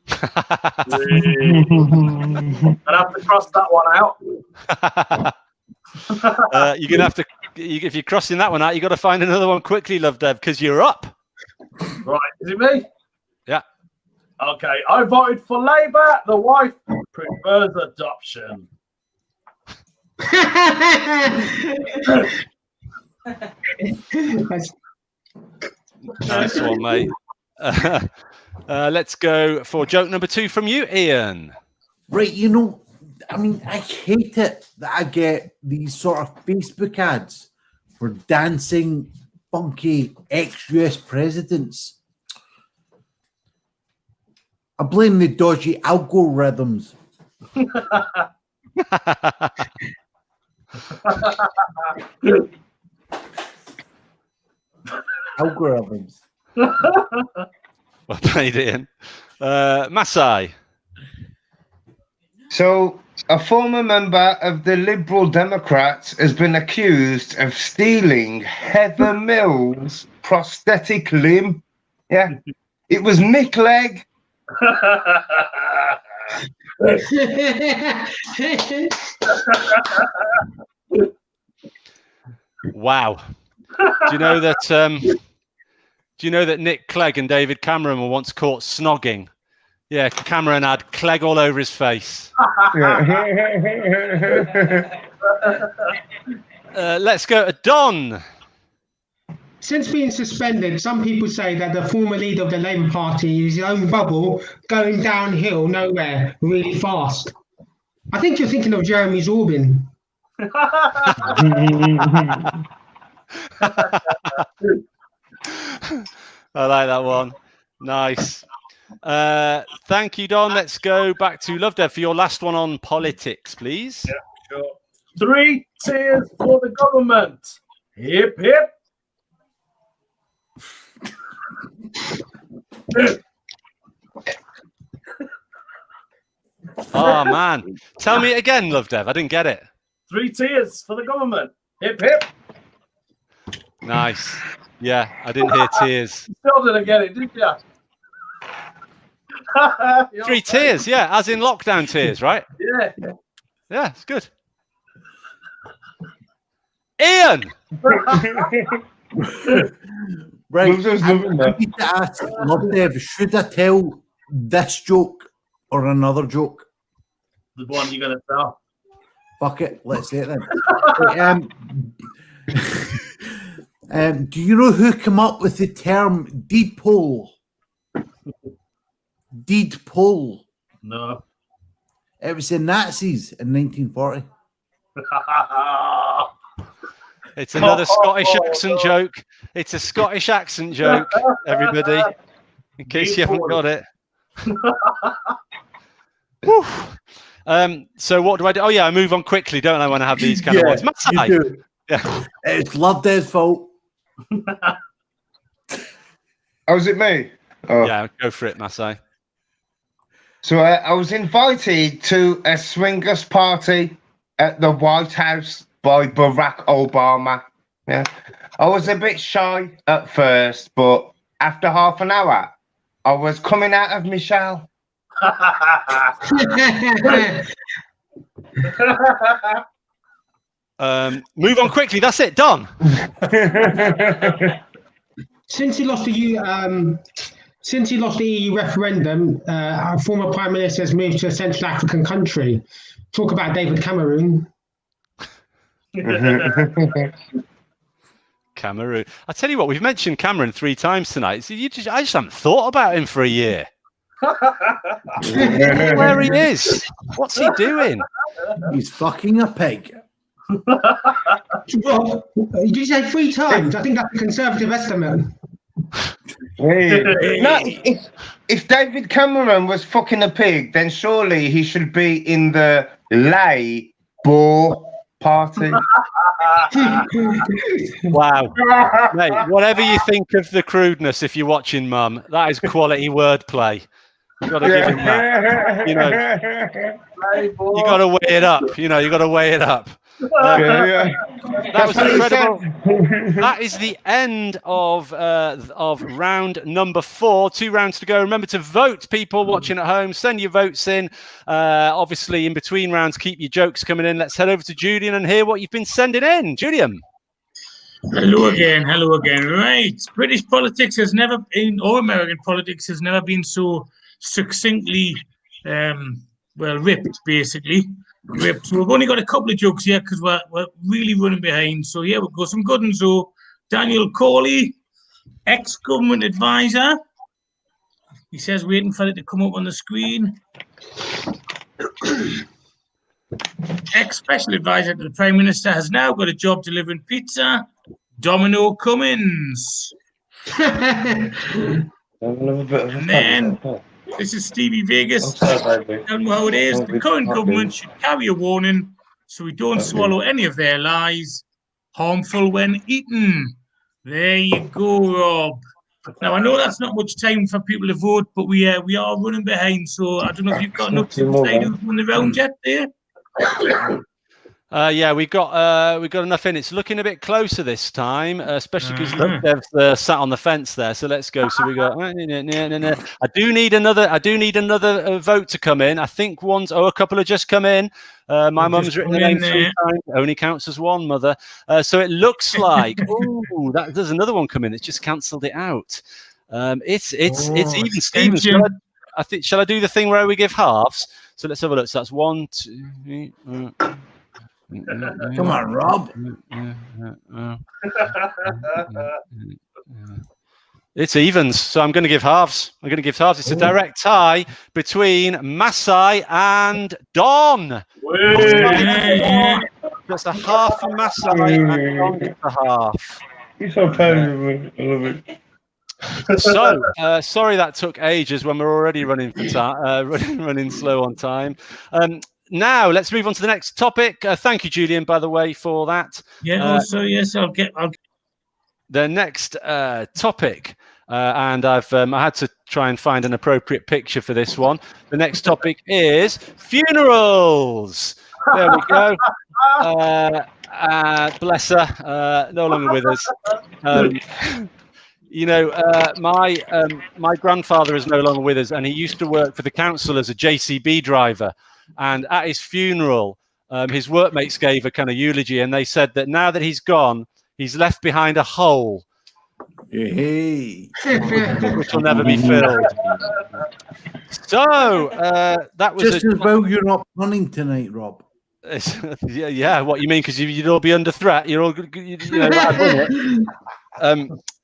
I'd have to cross that one out. You're gonna have to. If you're crossing that one out, you got to find another one quickly, Love Dev, because you're up. Right, is it me? Yeah. Okay, I voted for Labour. The wife prefers adoption. Nice one, mate. Let's go for joke number 2 from you, Ian. Right, you know, I mean, I hate it that I get these sort of Facebook ads for dancing, funky ex-US presidents. I blame the dodgy algorithms. Algorithms. Well played, Ian. Masai. So, a former member of the Liberal Democrats has been accused of stealing Heather Mills' prosthetic limb. Yeah, it was Mick Leg. Wow. Do you know that? Do you know that Nick Clegg and David Cameron were once caught snogging? Yeah, Cameron had Clegg all over his face. Let's go to Don. Since being suspended, some people say that the former leader of the Labour Party is his own bubble going downhill nowhere really fast. I think you're thinking of Jeremy Corbyn. I like that one. Nice. Thank you, Don. Let's go back to Love Dev for your last one on politics, please. Yeah, sure. 3 cheers for the government. Hip, hip. Oh, man. Tell me it again, Love Dev. I didn't get it. 3 cheers for the government. Hip, hip. Nice. Yeah, I didn't hear tears. Still didn't get it, did you? 3 tears, yeah, as in lockdown tears, right? Yeah. Yeah, it's good. Ian! Right, Losers I loving that. need to ask Love Dev, should I tell this joke or another joke? The one you're going to tell. Fuck it, let's say it then. Right, do you know who came up with the term deed poll? Deed poll. No. It was the Nazis in 1940. It's another Scottish accent joke. It's a Scottish accent joke, everybody, in case you haven't got it. Whew. So what do I do? Oh, yeah, I move on quickly, don't I, when I have these kind of ones? Masai. You do. Yeah. It's Love Dev's fault. Oh, was it me? Oh. Yeah, go for it, Masai. So I was invited to a swingers party at the White House by Barack Obama. Yeah, I was a bit shy at first, but after half an hour, I was coming out of Michelle. Move on quickly. That's it. Done. Since he lost the EU referendum, our former Prime Minister has moved to a Central African country. Talk about David Cameron. Cameroon. I tell you what, we've mentioned Cameron 3 times tonight. So I just haven't thought about him for a year. Where he is? What's he doing? He's fucking a pig. Well, did you say 3 times? I think that's a conservative estimate. No, if David Cameron was fucking a pig, then surely he should be in the Labour Party. Wow. Mate, whatever you think of the crudeness, if you're watching, Mum, that is quality wordplay. You've got to give him that. You know, you got to weigh it up. You know, you got to weigh it up. That was incredible. That is the end of round number 4. 2 rounds to go. Remember to vote, people watching at home. Send your votes in. Obviously, in between rounds, keep your jokes coming in. Let's head over to Julian and hear what you've been sending in. Julian. Hello again. Right. British politics has never been, or American politics has never been so succinctly, ripped, basically. Ripped. So we've only got a couple of jokes here because we're really running behind. So here we go. Some good ones. So Daniel Corley, ex-government advisor. He says, waiting for it to come up on the screen. Ex-special advisor to the Prime Minister has now got a job delivering pizza. Domino Cummins. And then this is Stevie Vegas. Tell them how it is. The current government should carry a warning so we don't swallow any of their lies. Harmful when eaten. There you go, Rob. Now, I know that's not much time for people to vote, but we are running behind. So I don't know if you've got enough to decide who's won the round yet there. Yeah, we've got enough in. It's looking a bit closer this time, especially because Dev's sat on the fence there. So let's go. So we got. I do need another vote to come in. I think a couple have just come in. My mum's written the name 3 times. Only counts as one, mother. So it looks like there's another one coming. It's just cancelled it out. It's even Steven. Shall I do the thing where we give halves? So let's have a look. So that's 1, 2, 3. Come on, Rob. It's evens, so I'm going to give halves. It's a direct tie between Masai and Don. That's a half for Masai and Don gets a half. You're so proud of me. I love it. So sorry that took ages when we're already running for running slow on time. Now let's move on to the next topic. Thank you, Julian, by the way, for that. Yeah. Yes, I'll get the next topic. And I had to try and find an appropriate picture for this one. The next topic is funerals. There we go. Bless her. No longer with us. My grandfather is no longer with us, and he used to work for the council as a JCB driver. And at his funeral, his workmates gave a kind of eulogy, and they said that now that he's gone, he's left behind a hole. Hey. Which will never be filled. So that was just as well you're not running tonight, Rob. Yeah. What you mean? Because you'd all be under threat. You're all,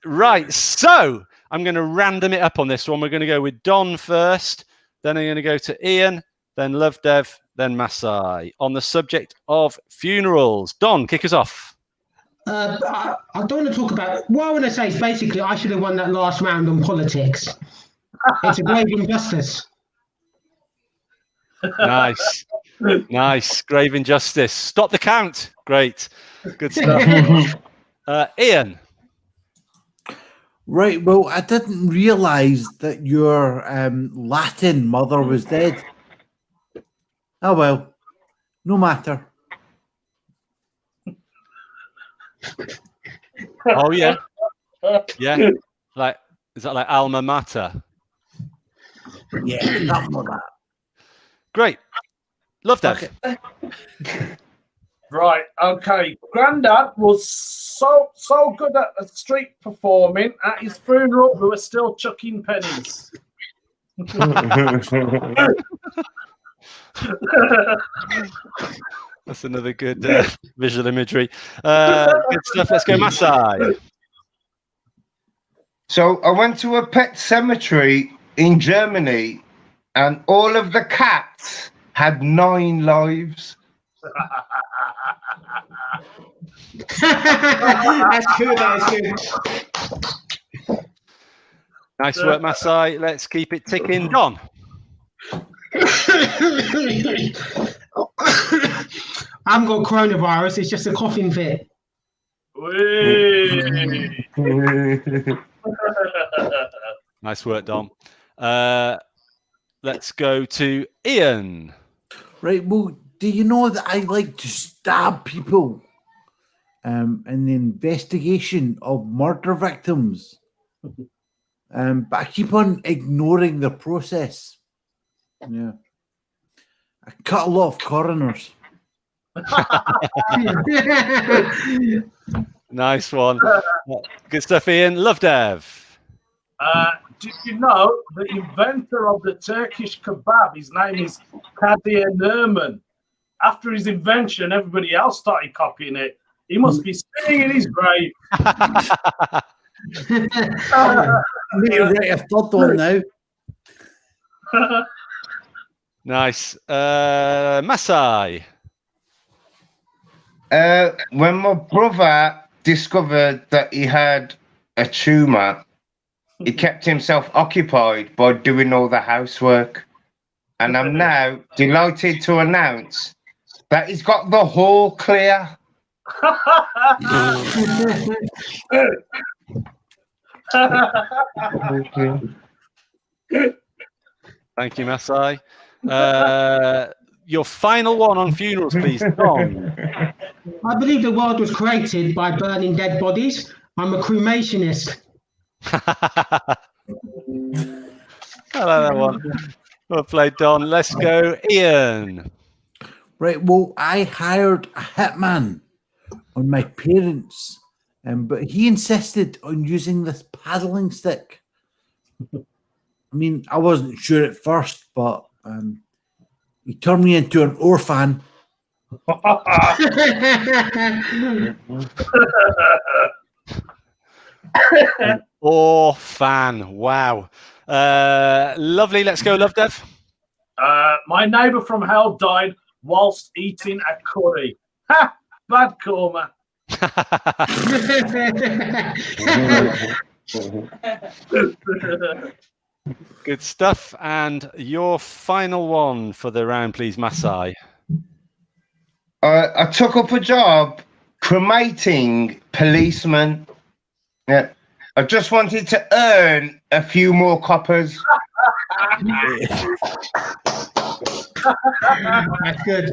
right. So I'm going to random it up on this one. We're going to go with Don first. Then I'm going to go to Ian. Then Love Dev. Then Masai. On the subject of funerals, Don, kick us off. I don't want to talk about. What I want to say is basically I should have won that last round on politics. It's a grave injustice. Nice, grave injustice. Stop the count. Great, good stuff. Ian. Right. Well, I didn't realise that your Latin mother was dead. Oh well, no matter. Oh yeah. Like, is that like alma mater? Yeah, something like that. Great. Love that. Okay. Right, okay. Grandad was so good at street performing. At his funeral, we were still chucking pennies. That's another good visual imagery. Good stuff. Let's go, Masai. So I went to a pet cemetery in Germany, and all of the cats had 9 lives. That's good. That's good. Nice work, Masai. Let's keep it ticking. Don. I've got coronavirus. It's just a coughing fit. Whee! Nice work, Dom. Let's go to Ian. Right. Well, do you know that I like to stab people in the investigation of murder victims? But I keep on ignoring the process. Yeah. I cut a lot of coroners. Nice one. Good stuff, Ian. Love Dev. Did you know the inventor of the Turkish kebab, his name is Kadir Nerman? After his invention, everybody else started copying it. He must be sitting in his grave. Need to write a third one now. Nice. Masai. When my brother discovered that he had a tumour, he kept himself occupied by doing all the housework. And I'm now delighted to announce that he's got the hall clear. Thank you, Masai. Your final one on funerals, please, Tom. I believe the world was created by burning dead bodies. I'm a cremationist. I like that one. Well played, Don. Let's go, Ian. Right. Well, I hired a hitman on my parents, but he insisted on using this paddling stick. I mean, I wasn't sure at first, but he turned me into an orphan. Orphan. Wow. Lovely. Let's go, Love Dev. My neighbour from hell died whilst eating a curry. Ha! Bad karma. Good stuff. And your final one for the round, please, Masai. I took up a job cremating policemen. Yeah. I just wanted to earn a few more coppers. That's good.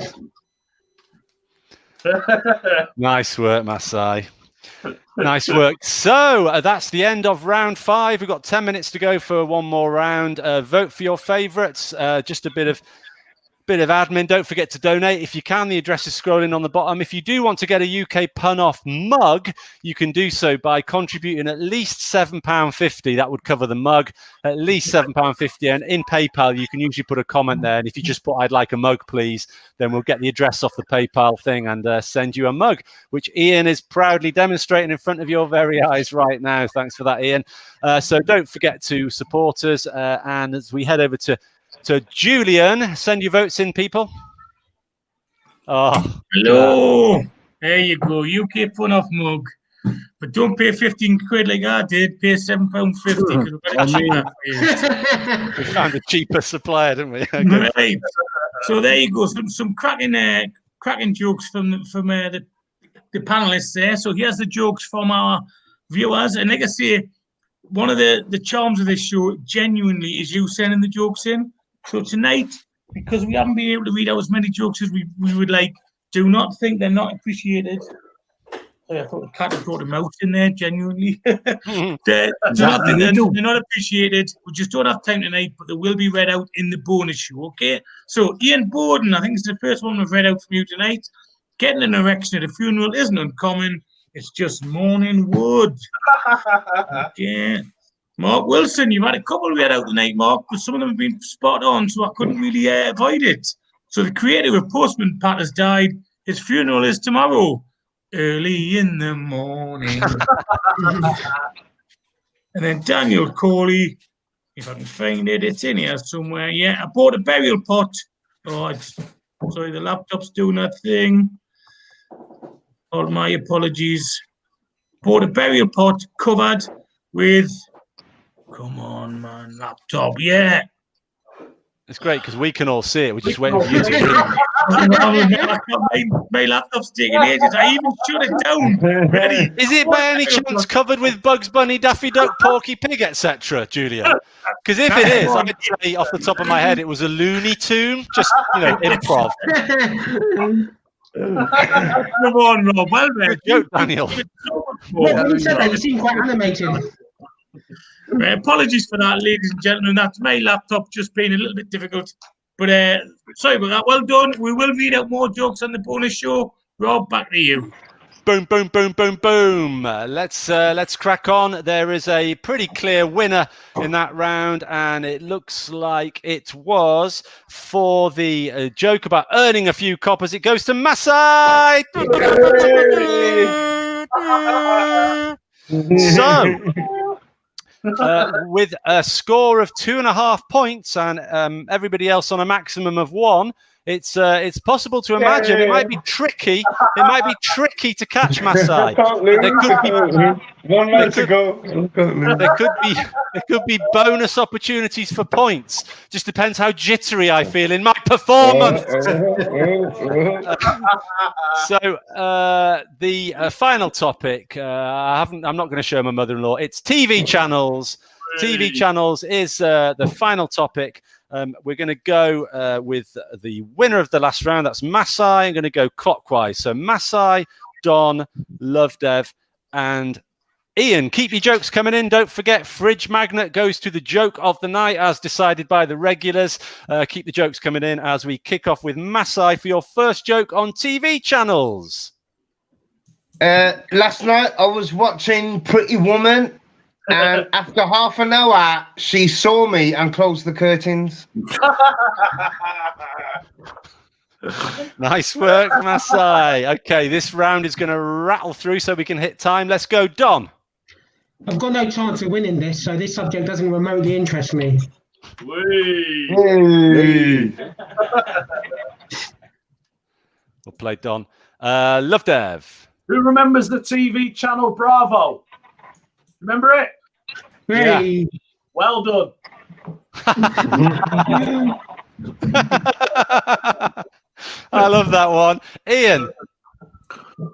Nice work, Masai. Nice work. So that's the end of round 5. We've got 10 minutes to go for one more round. Vote for your favourites. Just a bit of admin. Don't forget to donate if you can. The address is scrolling on the bottom. If you do want to get a UK Pun Off mug, you can do so by contributing at least £7.50. That would cover the mug. At least £7.50. And in PayPal, you can usually put a comment there. And if you just put "I'd like a mug, please," then we'll get the address off the PayPal thing and send you a mug, which Ian is proudly demonstrating in front of your very eyes right now. Thanks for that, Ian. So don't forget to support us. And as we head over to Julian, send your votes in, people. Oh, hello. There you go. UK Pun Off mug. But don't pay 15 quid like I did. Pay £7.50. We found a cheaper supplier, didn't we? Right. So there you go. Some cracking jokes from the panelists there. So here's the jokes from our viewers. And like I say, one of the charms of this show genuinely is you sending the jokes in. So tonight, because we haven't been able to read out as many jokes as we would like, do not think they're not appreciated. I thought the cat had brought a mouse in there, genuinely. they're not appreciated. We just don't have time tonight, but they will be read out in the bonus show, okay? So, Ian Borden, I think it's the first one we've read out from you tonight. Getting an erection at a funeral isn't uncommon. It's just morning wood. Okay. Mark Wilson, you've had a couple read out tonight, Mark, but some of them have been spot on, so I couldn't really avoid it. So the creator of Postman Pat has died. His funeral is tomorrow, early in the morning. And then Daniel Corley, if I can find it, it's in here somewhere. Yeah, I bought a burial pot. Oh, sorry, the laptop's doing that thing. All my apologies. Bought a burial pot covered with... Come on, man, laptop, yeah. It's great because we can all see it. We're just waiting for you to read. My laptop's taking ages. I even shut it down. Ready? Is it by any chance covered with Bugs Bunny, Daffy Duck, Porky Pig, etc., Julian? Because if it is, I would say off the top of my head it was a Looney Tune. Just, improv. Come on, Rob. Well, good joke, Daniel. When you said that, you seem quite animated. Apologies for that, ladies and gentlemen. That's my laptop just being a little bit difficult. But sorry about that. Well done. We will read out more jokes on the bonus show. Rob, back to you. Boom, boom, boom, boom, boom. Let's crack on. There is a pretty clear winner in that round, and it looks like it was for the joke about earning a few coppers. It goes to Masai. So, with a score of 2.5 points and everybody else on a maximum of 1, it's possible to imagine it might be tricky. It might be tricky to catch Masai. There could be bonus opportunities for points. Just depends how jittery I feel in my performance. So the final topic. I'm not going to show my mother-in-law. It's TV channels. TV channels is the final topic. We're going to go with the winner of the last round. That's Masai. I'm going to go clockwise. So Masai, Don, Lovedev, and Ian. Keep your jokes coming in. Don't forget, Fridge Magnet goes to the joke of the night as decided by the regulars. Keep the jokes coming in as we kick off with Masai for your first joke on TV channels. Last night I was watching Pretty Woman. And after half an hour, she saw me and closed the curtains. Nice work, Masai. Okay, this round is going to rattle through so we can hit time. Let's go, Don. I've got no chance of winning this, so this subject doesn't remotely interest me. We'll play Don. Lovedev. Who remembers the TV channel Bravo? Remember it? Hey. Yeah. Well done. I love that one. Ian.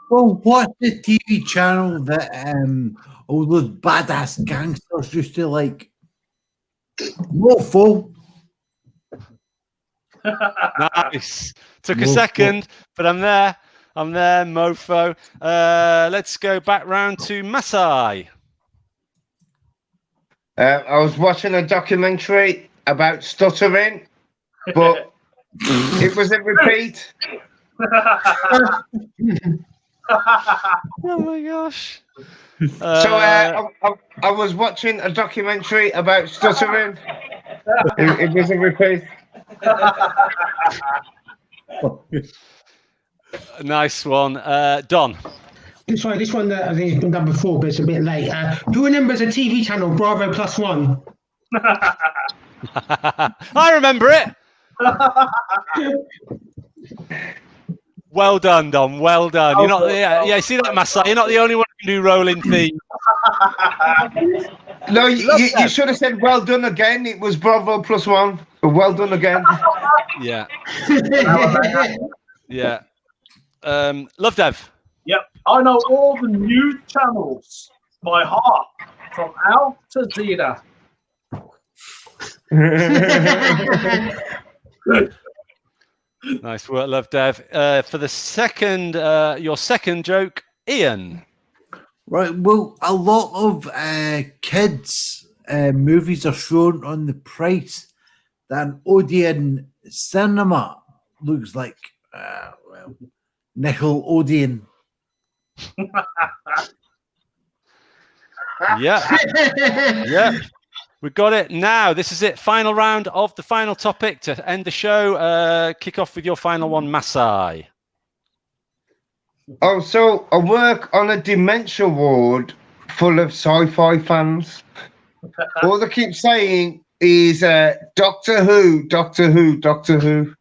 Well, what's the TV channel that all those badass gangsters used to like? Mofo. Nice. Took a second, but I'm there. Mofo. Let's go back round to Masai. I was watching a documentary about stuttering, but it was a repeat. Oh my gosh. So I was watching a documentary about stuttering. It was a repeat. Nice one. Don. Sorry, this one I think has been done before, but it's a bit late. Who remembers a TV channel, Bravo Plus One? I remember it. Well done, Don. Well done. You're not. Yeah. See that, Masai? You're not the only one who can do rolling theme. No, you should have said well done again. It was Bravo Plus One. Well done again. Yeah. Yeah. Lovedev. Yep, I know all the news channels by heart, from Al to Zeta. Nice work, Lovedev. For the second, your second joke, Ian. Right. Well, a lot of kids' movies are shown on the price that an Odeon cinema looks like. Well, Nickelodeon. Yeah. Yeah. We've got it now. This is it. Final round of the final topic to end the show. Kick off with your final one, Masai. Oh, so I work on a dementia ward full of sci-fi fans. All they keep saying is Doctor Who, Doctor Who, Doctor Who.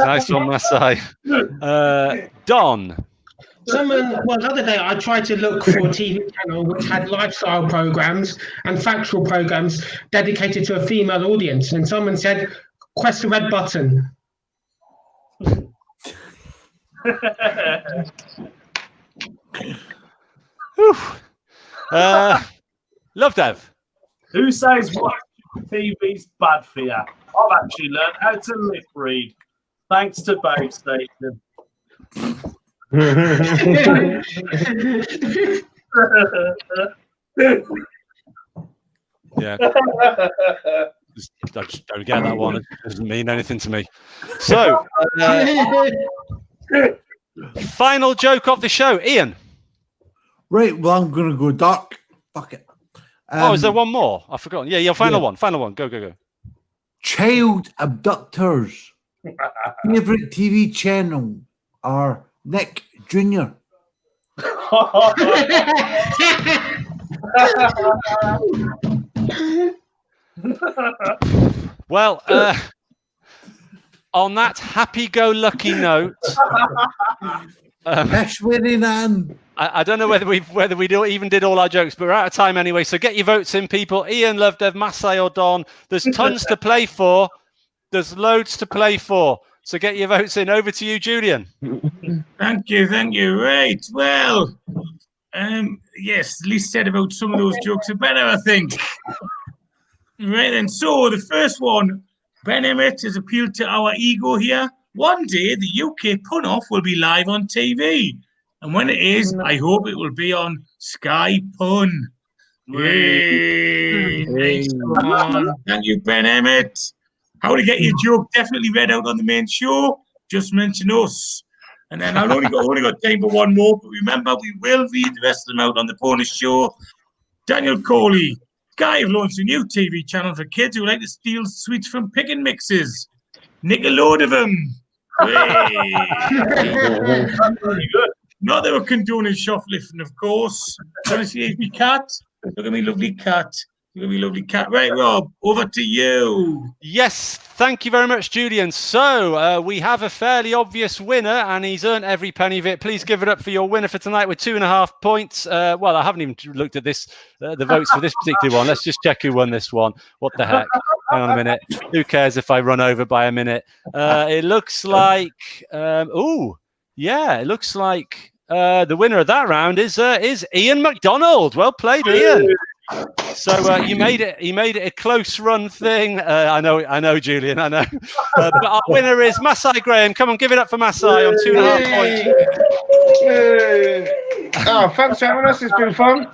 Nice one, Masai. Don. The other day I tried to look for a TV channel which had lifestyle programs and factual programs dedicated to a female audience, and someone said, "Press the red button." Love Dev. Who says what TV's bad for you? I've actually learned how to lip read thanks to Babe Station. Yeah. I just don't get that one. It doesn't mean anything to me. So, final joke of the show, Ian. Right. Well, I'm going to go dark. Fuck it. Is there one more? I've forgotten. Yeah, final one. Final one. Go. Child abductors. Favorite TV channel are Nick Jr. Well, on that happy-go-lucky note, I don't know whether we even did all our jokes, but we're out of time anyway. So get your votes in, people. Ian, Love Dev, Masai, or Don. There's tons to play for. There's loads to play for. So get your votes in. Over to you, Julian. Thank you. Right. Well, yes, the least said about some of those jokes, the better, I think. Right then. So the first one, Ben Emmett has appealed to our ego here. One day, the UK Pun-Off will be live on TV. And when it is, I hope it will be on Sky Pun. Yay! Nice one. Thank you, Ben Emmett. How to get your joke definitely read out on the main show? Just mention us. And then I've only got time for one more, but remember, we will read the rest of them out on the bonus show. Daniel Coley. Sky have launched a new TV channel for kids who like to steal sweets from pick and mixes. Nickelodeon. Very good. Not that we're condoning shoplifting, of course. Trying to see me cat. Look at me lovely cat. Look at me lovely cat. Right, Rob, over to you. Yes, thank you very much, Julian. So we have a fairly obvious winner, and he's earned every penny of it. Please give it up for your winner for tonight with 2.5 points. Well, I haven't even looked at this, the votes for this particular one. Let's just check who won this one. What the heck? Hang on a minute. Who cares if I run over by a minute? It looks like... it looks like the winner of that round is Ian McDonald. Well played, Ian. So you made it. He made it a close run thing. I know, Julian. I know. But our winner is Masai Graham. Come on, give it up for Masai on 2.5 points. Oh, thanks, everyone. It's been fun.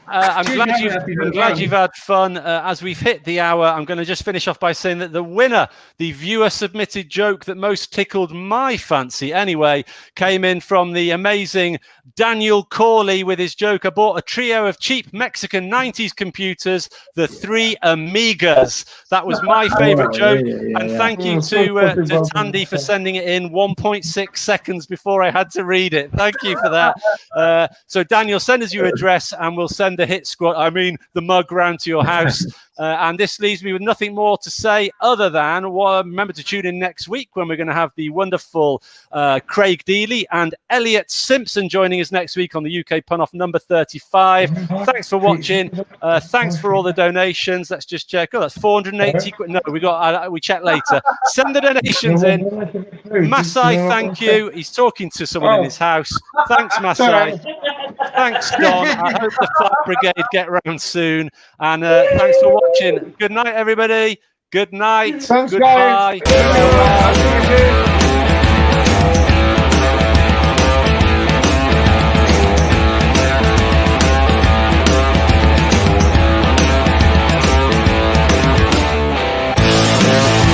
I'm glad you've had fun. As we've hit the hour, I'm going to just finish off by saying that the winner, the viewer-submitted joke that most tickled my fancy anyway, came in from the amazing Daniel Corley with his joke. I bought a trio of cheap Mexican 90s computers, the 3 Amigas. That was my favourite joke. And thank you to Tandy for sending it in 1.6 seconds before I had to read it. Thank you for that. So, Daniel, send us your address and we'll send the hit squad, the mug round to your house. And this leaves me with nothing more to say other than remember to tune in next week when we're going to have the wonderful Craig Deely and Elliot Simpson joining us next week on the UK Pun-Off number 35. Thanks for watching. Thanks for all the donations. Let's just check. Oh, that's 480 quid. No, we check later. Send the donations in. Masai, thank you. He's talking to someone in his house. Thanks, Masai. Thanks, Don. I hope the fire brigade get round soon. And thanks for watching. Good night, everybody. Good night. Thanks, Goodbye. guys.